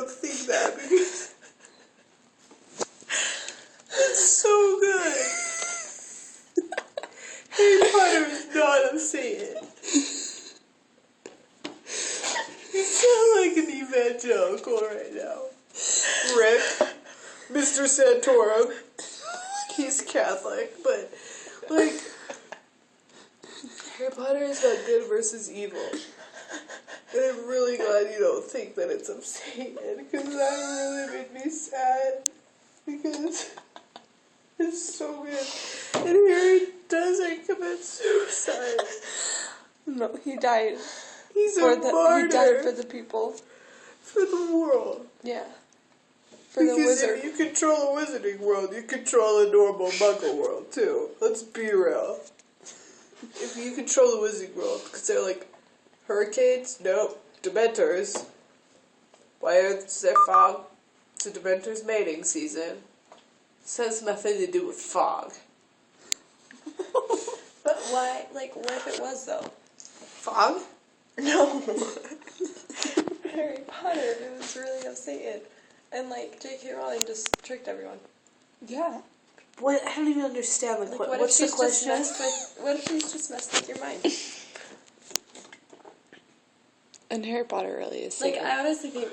don't think that because it's so good. Harry Potter is not a Satan. You sound like an evangelical right now. Rick, Mr. Santorum, he's Catholic, but, like, Harry Potter is not good versus evil. And I'm really glad you don't think that it's of Satan, because that really made me sad. Because it's so good. And Harry doesn't commit suicide. No, he died. He's a martyr. He died for the people. For the world. Yeah. For the wizard. If you control a wizarding world, you control a normal muggle world, too. Let's be real. If you control the wizarding world, because they're like, hurricanes? Nope. Dementors. Why is there fog? It's a Dementor's mating season. This has nothing to do with fog. But why, like, what if it was, though? Fog? No. Harry Potter, it was really of Satan. And, like, J.K. Rowling just tricked everyone. Yeah. What? I don't even understand. Like what what's the question? What if she's just messed with your mind? And Harry Potter really is Satan. Like, I honestly think...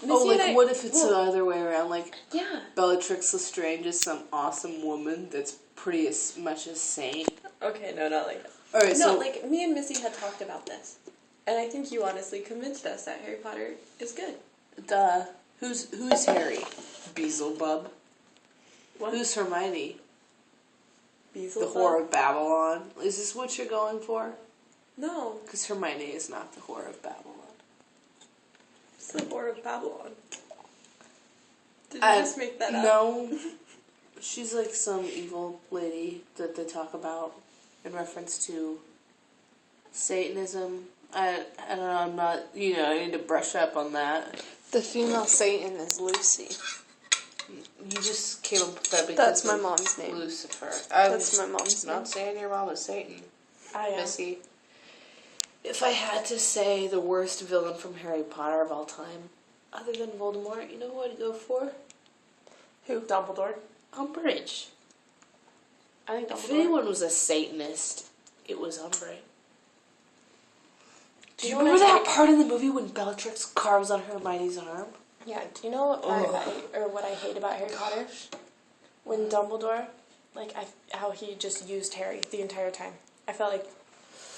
what if it's the other way around? Like, yeah. Bellatrix Lestrange is some awesome woman that's pretty as much a saint. Okay, no, not like that. Alright, no, like, me and Missy had talked about this. And I think you honestly convinced us that Harry Potter is good. Duh. Who's Harry? Beelzebub. What? Who's Hermione? Beelzebub? The Whore of Babylon. Is this what you're going for? No. Because Hermione is not the Whore of Babylon. It's the Whore of Babylon. Did you just make that up? No. She's like some evil lady that they talk about in reference to Satanism. I don't know, I'm not, I need to brush up on that. The female Satan is Lucy. You just came up with that because that's my mom's name. Lucifer. That's my mom's name. Not saying your mom is Satan. I am. Missy. If I had to say the worst villain from Harry Potter of all time, other than Voldemort, you know who I'd go for? Who? Dumbledore. Umbridge. I think if anyone was a Satanist, it was Umbridge. Do you remember that part in the movie when Bellatrix carves on Hermione's arm? Yeah, do you know what I hate about Harry Potter? When Dumbledore, how he just used Harry the entire time. I felt like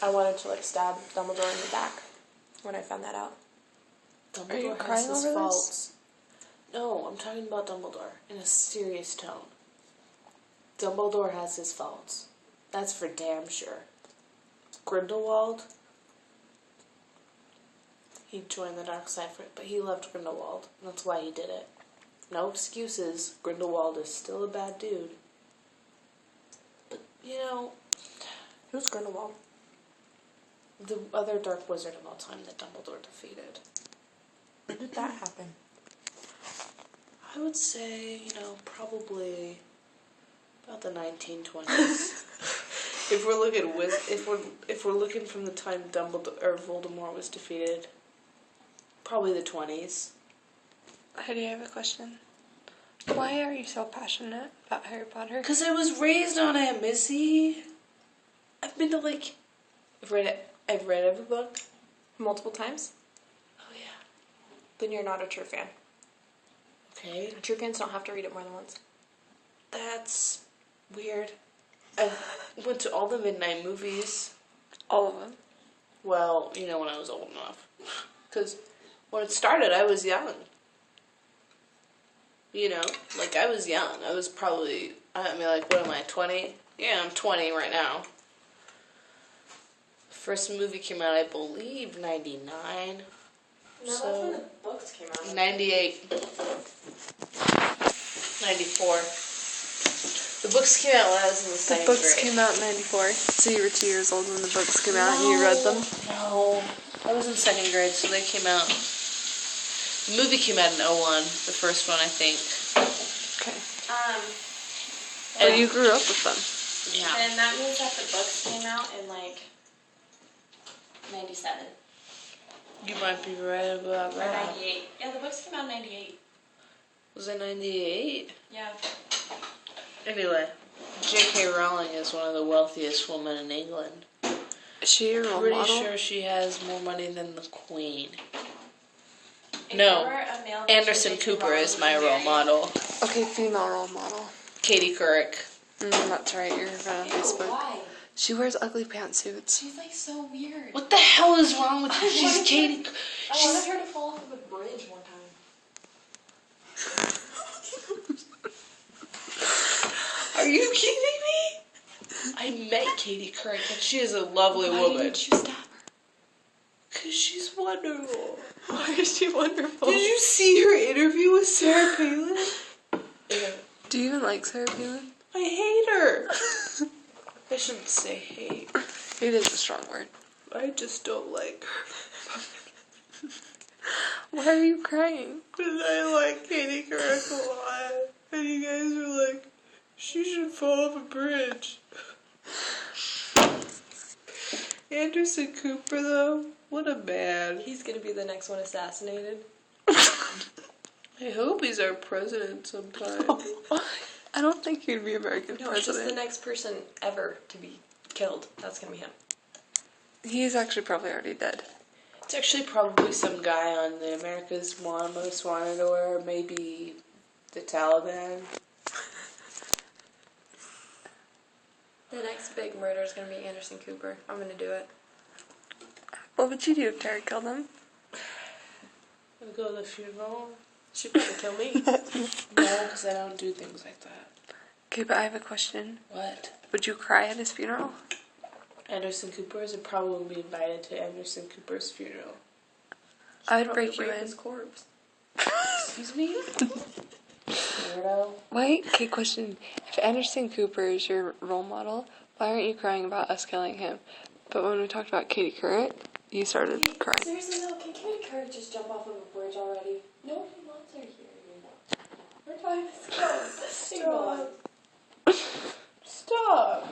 I wanted to, stab Dumbledore in the back when I found that out. Dumbledore Are you has crying his over faults. this? No, I'm talking about Dumbledore in a serious tone. Dumbledore has his faults. That's for damn sure. Grindelwald, he joined the dark side for it, but he loved Grindelwald. That's why he did it. No excuses. Grindelwald is still a bad dude. But, Who's Grindelwald? The other dark wizard of all time that Dumbledore defeated. When did that happen? I would say, probably about the 1920s. If we're looking from the time Dumbledore or Voldemort was defeated, probably the 20s. Heidi, I have a question. Why are you so passionate about Harry Potter? Because I was raised on it, Missy. I've been to I've read every book. Multiple times? Oh yeah. Then you're not a true fan. Okay. True fans don't have to read it more than once. That's weird. I went to all the Midnight movies. All of them? Well, when I was old enough. Because when it started, I was young. I was young. I was probably, what am I, 20? Yeah, I'm 20 right now. First movie came out, I believe, 99. No, that's when the books came out. 98. 94. The books came out when I was in the second grade. The books came out in 94. So you were 2 years old when the books came out and you read them? No. I was in second grade, so they came out. The movie came out in 01. The first one, I think. Okay. But you grew up with them. Yeah. And that means that the books came out in 97. You might be right about Or that. 98. Yeah, the books came out in 98. Was it 98? Yeah. Anyway, J.K. Rowling is one of the wealthiest women in England. Is she a role Pretty model? sure she has more money than the Queen. If No. there were a male Anderson J.K. Cooper Rowling is my would role marry- model. Okay, female role model. Katie Couric. That's right, you're right on Ew, Facebook. why? She wears ugly pantsuits. She's like so weird. What the hell is wrong with you? She's wanted Katie. I wanted her to fall off of a bridge one time. Are you kidding me? I met Katie Couric and she is a lovely Why woman. didn't you stab her? Because she's wonderful. Why is she wonderful? Did you see her interview with Sarah Palin? Yeah. Do you even like Sarah Palin? I hate her. I shouldn't say hate. It is a strong word. I just don't like her. Why are you crying? Because I like Katie Couric a lot. And you guys are like, she should fall off a bridge. Anderson Cooper, though, what a man. He's gonna be the next one assassinated. I hope he's our president sometime. I don't think he'd be American No, it's just the president. next person ever to be killed. That's gonna be him. He's actually probably already dead. It's actually probably some guy on the America's Most Wanted, or maybe the Taliban. The next big murder is gonna be Anderson Cooper. I'm gonna do it. What would you do if Terry killed him? I'll go to the funeral. She'd probably kill me. No, because I don't do things like that. Okay, but I have a question. What? Would you cry at his funeral? Anderson Cooper's would probably be invited to Anderson Cooper's funeral. I'd Probably break you rape in. his corpse. Excuse me? Weirdo. Wait, okay, question. If Anderson Cooper is your role model, why aren't you crying about us killing him? But when we talked about Katie Couric, you started crying. Seriously though, can Katie Couric just jump off of a bridge already? Nobody wants her here, you know. We're trying to go. Stop.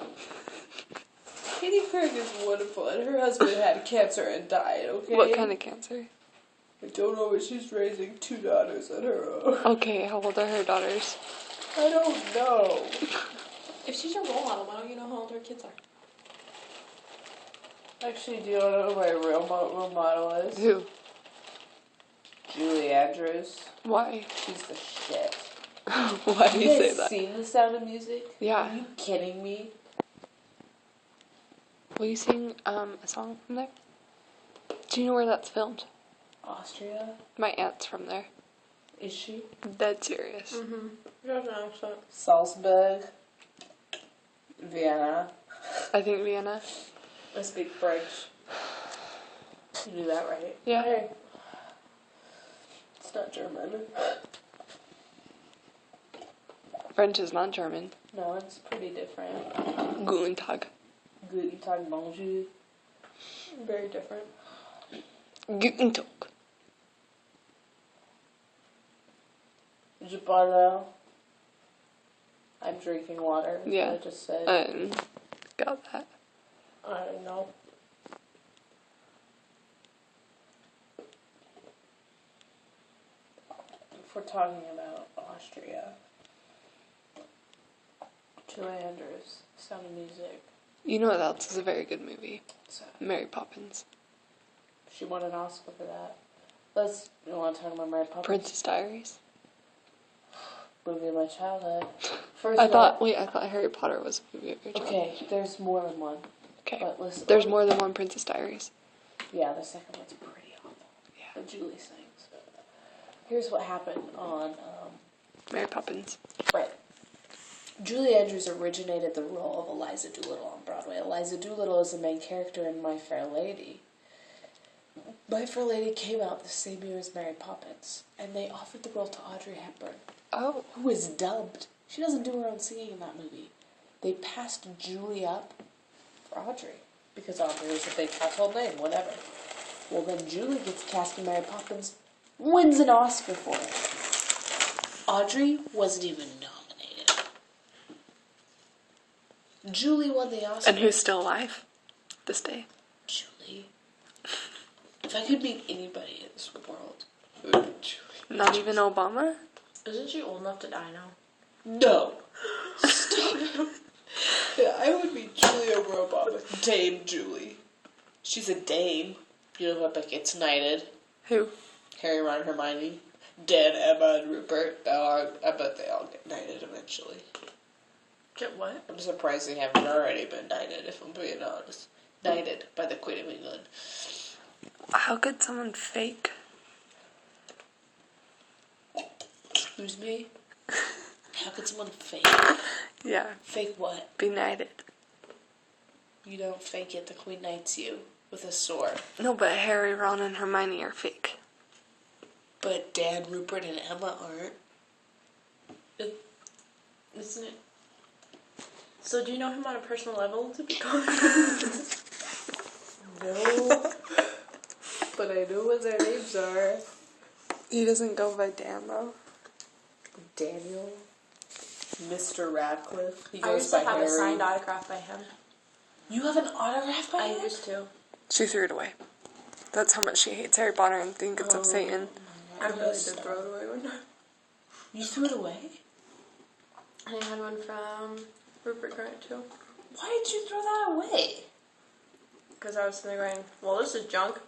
Katie Couric is wonderful, and her husband had cancer and died, okay? What kind of cancer? I don't know, but she's raising 2 daughters on her own. Okay, how old are her daughters? I don't know. If she's your role model, why don't you know how old her kids are? Actually, do you know who my real role model is? Who? Julie Andrews. Why? She's the shit. Why do you say guys that? seen The Sound of Music? Yeah. Are you kidding me? Will you sing a song from there? Do you know where that's filmed? Austria? My aunt's from there. Is she? Dead serious. Mm-hmm. You have an accent. Salzburg. Vienna. I think Vienna. I speak French. You knew that, right? Yeah. Hey. It's not German. French is not German. No, it's pretty different. Guten Tag. Guten Tag, bonjour. Very different. Guten Tag. Je parle. I'm drinking water. That's Yeah. what I just said. Got that. I don't know. If we're talking about Austria, Julie Andrews, Sound of Music. You know what else is a very good movie? So Mary Poppins. she won an Oscar for that. You want to talk about Mary Poppins? Princess Diaries. Movie of my childhood. First I of all, thought Harry Potter was a movie of your childhood. okay, there's more than one. Okay. But listen, There's more than one Princess Diaries. Yeah, the second one's pretty awful. Yeah. But Julie sings. Here's what happened on Mary Poppins. right. Julie Andrews originated the role of Eliza Doolittle on Broadway. Eliza Doolittle is the main character in My Fair Lady. My Fair Lady came out the same year as Mary Poppins, and they offered the role to Audrey Hepburn, Oh. who is dubbed. She doesn't do her own singing in that movie. They passed Julie up for Audrey, because Audrey was a big household name, whatever. Well, then Julie gets cast in Mary Poppins, wins an Oscar for it. Audrey wasn't even nominated. Julie won the Oscar. And who's still alive this day? Julie. If I could meet anybody in this world, it would be Julie. Not even Obama? Isn't she old enough to die now? No. Stop. Yeah, I would be Julie over Obama. Dame Julie. She's a dame. You know what gets knighted? Who? Harry, Ron, Hermione. Dan, Emma, and Rupert. I bet they all get knighted eventually. Get what? I'm surprised they haven't already been knighted, if I'm being honest. Knighted by the Queen of England. How could someone fake? Excuse me? How could someone fake? Yeah, Fake what? be knighted. You don't fake it, the Queen knights you with a sword. No, but Harry, Ron, and Hermione are fake. But Dan, Rupert, and Emma aren't. Isn't it? So do you know him on a personal level to be called? No. But I know what their names are. He doesn't go by Dan, though. Daniel. Mr. Radcliffe. He I goes used by to have Harry. a signed autograph by him. You have an autograph by I him? used to. She threw it away. That's how much she hates Harry Potter and thinks it's of Satan. I really did throw it away one time. You threw it away? And I had one from Rupert Grant, too. Why did you throw that away? Because I was sitting there going, well, this is junk.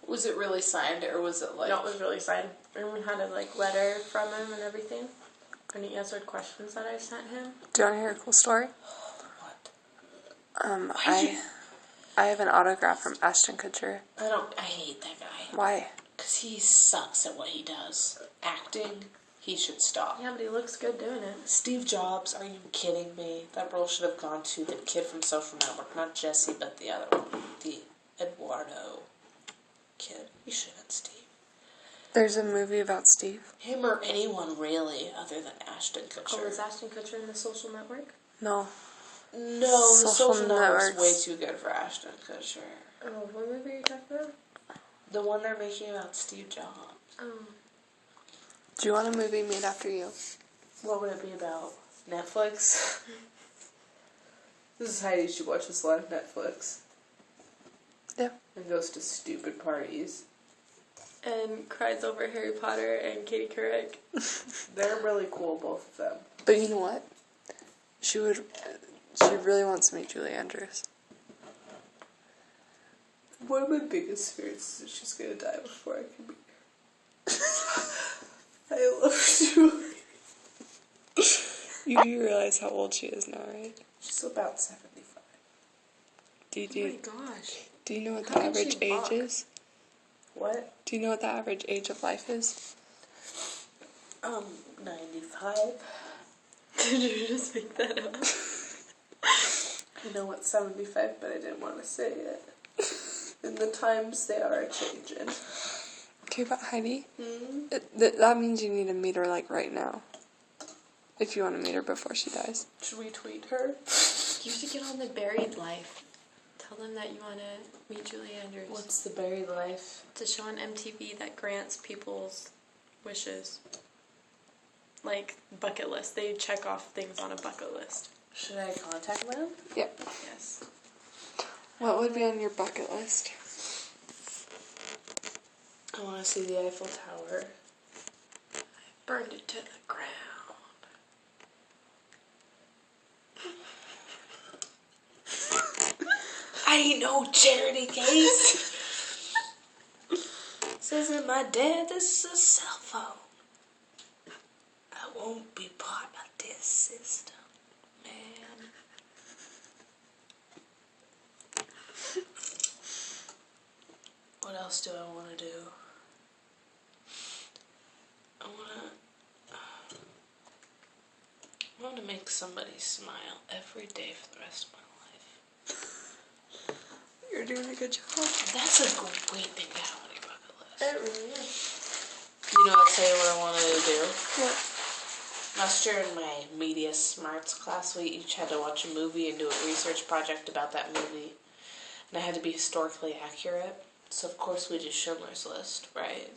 Was it really signed, or was it like... No, it was really signed. Everyone had a letter from him and everything. And he answered questions that I sent him. Do you want to hear a cool story? What? I have an autograph from Ashton Kutcher. I hate that guy. Why? Because he sucks at what he does. Acting, he should stop. Yeah, but he looks good doing it. Steve Jobs, are you kidding me? That role should have gone to the kid from Social Network. Not Jesse, but the other one. The Eduardo kid. You shouldn't, Steve. There's a movie about Steve. Him or anyone, really, other than Ashton Kutcher. Oh, was Ashton Kutcher in The Social Network? No. No, the Social Social Network's Networks. way too good for Ashton Kutcher. Oh, what movie are you talking about? The one they're making about Steve Jobs. Oh. Do you want a movie made after you? What would it be about? Netflix? This is Heidi. She watches a lot of Netflix. Yeah. And goes to stupid parties. And cries over Harry Potter and Katie Couric. They're really cool, both of them. But you know what? She really wants to meet Julie Andrews. One of my biggest fears is that she's gonna die before I can meet her. I love Julie. You do realize how old she is now, right? She's about 75. Do you know what How the can she average age walk? is? What? Do you know what the average age of life is? 95. Did you just make that up? I know what's 75, but I didn't want to say it. And the times they are changing. Okay, but Heidi, Hmm? that means you need to meet her right now. If you want to meet her before she dies. Should we tweet her? You should get on The Buried Life. Tell them that you want to meet Julie Andrews. What's the buried life? It's a show on MTV that grants people's wishes. Like, bucket list. They check off things on a bucket list. Should I contact them? Yep. Yes. What would be on your bucket list? I want to see the Eiffel Tower. Burned it to the ground. I ain't no charity case. Says in my dad, this is a cell phone. I won't be part of this system, man. What else do I want to do? I want to make somebody smile every day for the rest of my life. You're doing a good job. That's a great thing to have on your bucket list. It really is. You know, I'll tell you what I wanted to do. What? Last year in my media smarts class, we each had to watch a movie and do a research project about that movie. And I had to be historically accurate. So, of course, we did Schindler's List, right?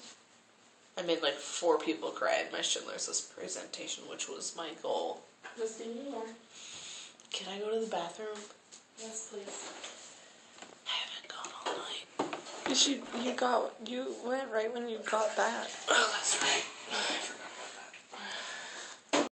I made 4 people cry in my Schindler's List presentation, which was my goal. Just do more. Can I go to the bathroom? Yes, please. I haven't gone all night. You went right when you got back. Oh, that's right.